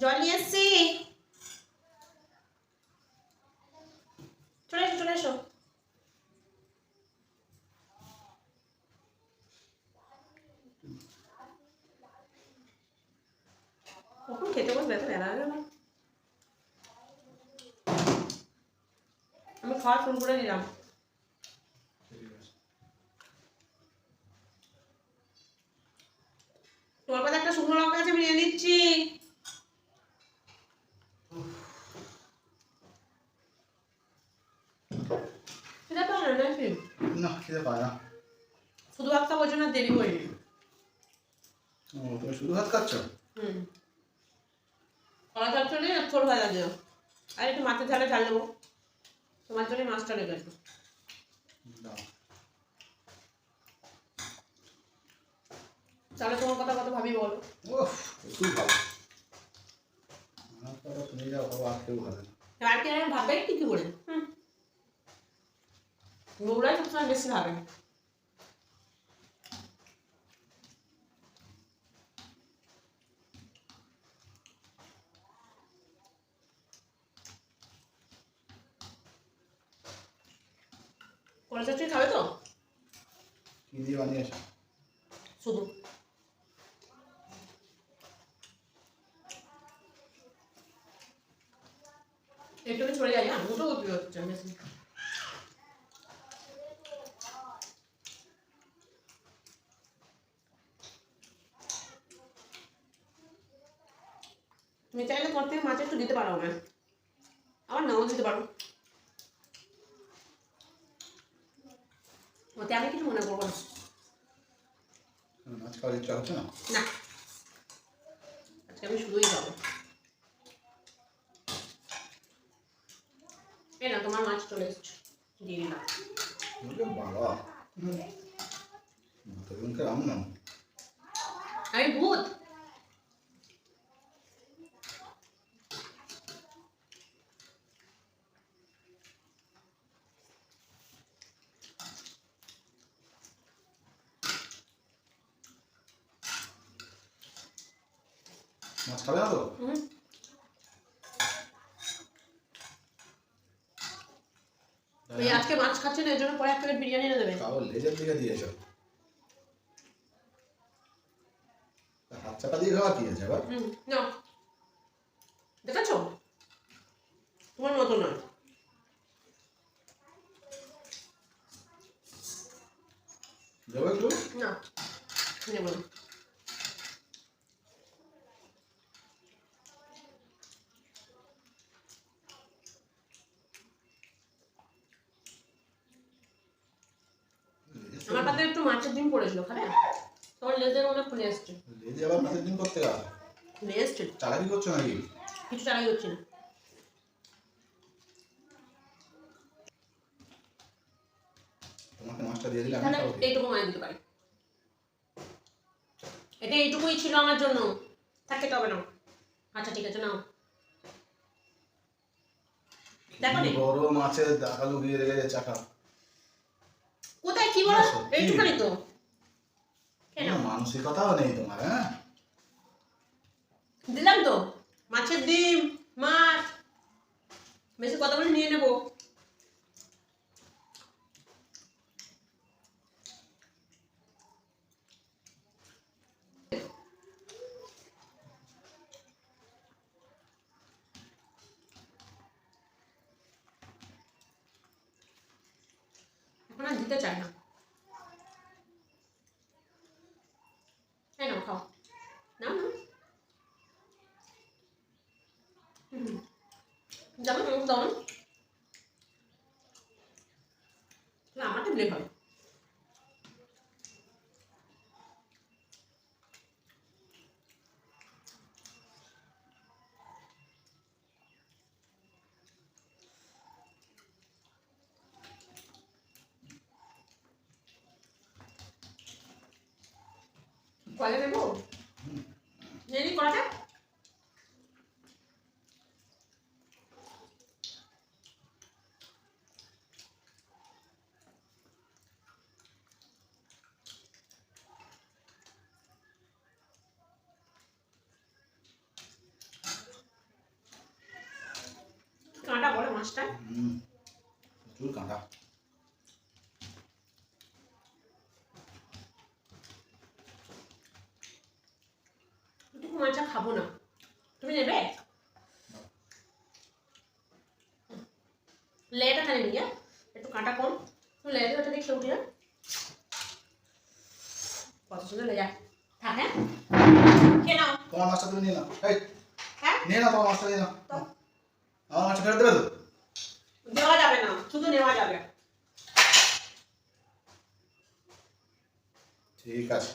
জল নিয়ে এসছি, চলে এসো চলে এসো। কখন খেতে বসবে? এত বেলা হয়ে গেল। আমি খাওয়া শুরু করে দিলাম। তোমার কাছে একটা শুকনো লঙ্কা আছে, আমি নিয়ে নিচ্ছি। খিদে পায় না নাকি? না, খিদে পায় না। শুধু ভাত খাবো, ওই জন্য দেরি হয়নি। তুমি শুধু ভাত খাচ্ছ? কলা চচ্চড়ি আর ছোট ভাজা দিও, আর একটু মাছের ঝালে ঝাল দেবো। তোমার জন্য মাছটা রেখে দেবো। তাহলে তোমার কথা কত ভাবি বলো? প্রচুর ভালো। আমার কথা শুনে যাও, বাবা আর কেউ ভালো না। আর কি ভাববে কি করে? ওগুলাই সবসময় বেশি ভাবে। কলা চচ্চড়ি খাবে তো? কি দিয়ে বানিয়েছো? শুধু একটু ছড়ে যাই, হ্যাঁ দুটো উপরে হচ্ছে বেশি। তুমি চাইলে পর থেকে মাছ একটু দিতে পারো না, আবার নাও দিতে পারো, ওতে আমি কিছু মনে করবো না। মাছ খাওয়ার ইচ্ছা হচ্ছে না? না, আজকে আমি শুধুই খাবো। এই না, তোমার মাছ চলে এসছে, দিয়ে দিলাম। বাবা, মাথাগুলোকে রাম না। আমি ভূত। মাছ খাবে না তো? এই আজকে মাছ খাচ্ছে না, এর জন্য পরে এক প্লেট বিরিয়ানি এনে দেবে। কারো লেজের দিকে দিয়েছ, হাত চাপা দিয়ে খাওয়া কি আছে আবার? নাও, দেখাচ্ছ তোমার মতো নয়। দেবো একটু? না, নেব না। আমার পাতে একটু মাছের ডিম পড়েছিল, খাবে? তোমার লেজের মনে খুলে এসছে। লেজে আবার মাছের ডিম করতে গেল? খুলে এসছে। চালাকি করছো নাকি? কিছু টাকাই হচ্ছে না। তোমাকে মাছটা দিয়ে দিলে আমি তাহলে খাবো। এইটুকু মায় দিতে পারি, এটা এইটুকুই ছিল আমার জন্য, থাকতে হবে না। আচ্ছা ঠিক আছে, নাও। দেখো নি বড় মাছের দাকা লুকিয়ে রেখেছে চাকা। কোথায় কি বলো? এইটুখানি তো। কেন মানসিকতাও নেই তোমার? হ্যাঁ, দিলাম তো, মাছের ডিম, মাছ, বেশি কথা বলে নিয়ে নেবো। এখন আর দিতে চাই না। নাও খাও, নাও নাও। যেমন তেমন আমার টেবিলে খাবে। কলা নেবো, নিয়ে নি কলাটা। মাছটা। প্রচুর কাঁটা। এটুকু মাছটা খাবো না, তুমি নেবে? লেটা খালি নিয়ে একটু কাঁটা কম, লেটা ওটা দিয়ে খেয়ে উঠি। কত সুন্দর লেজা। থাক, হ্যাঁ খেয়ে নাও। তোমার মাছটা তুমি নিয়ে নাও। এই হ্যাঁ নিয়ে নাও, তোমার মাছটা নিয়ে নাও। আমার মাছটা ফেরত দেবে তো? দেওয়া যাবে না, শুধু নেওয়া যাবে। ঠিক আছে।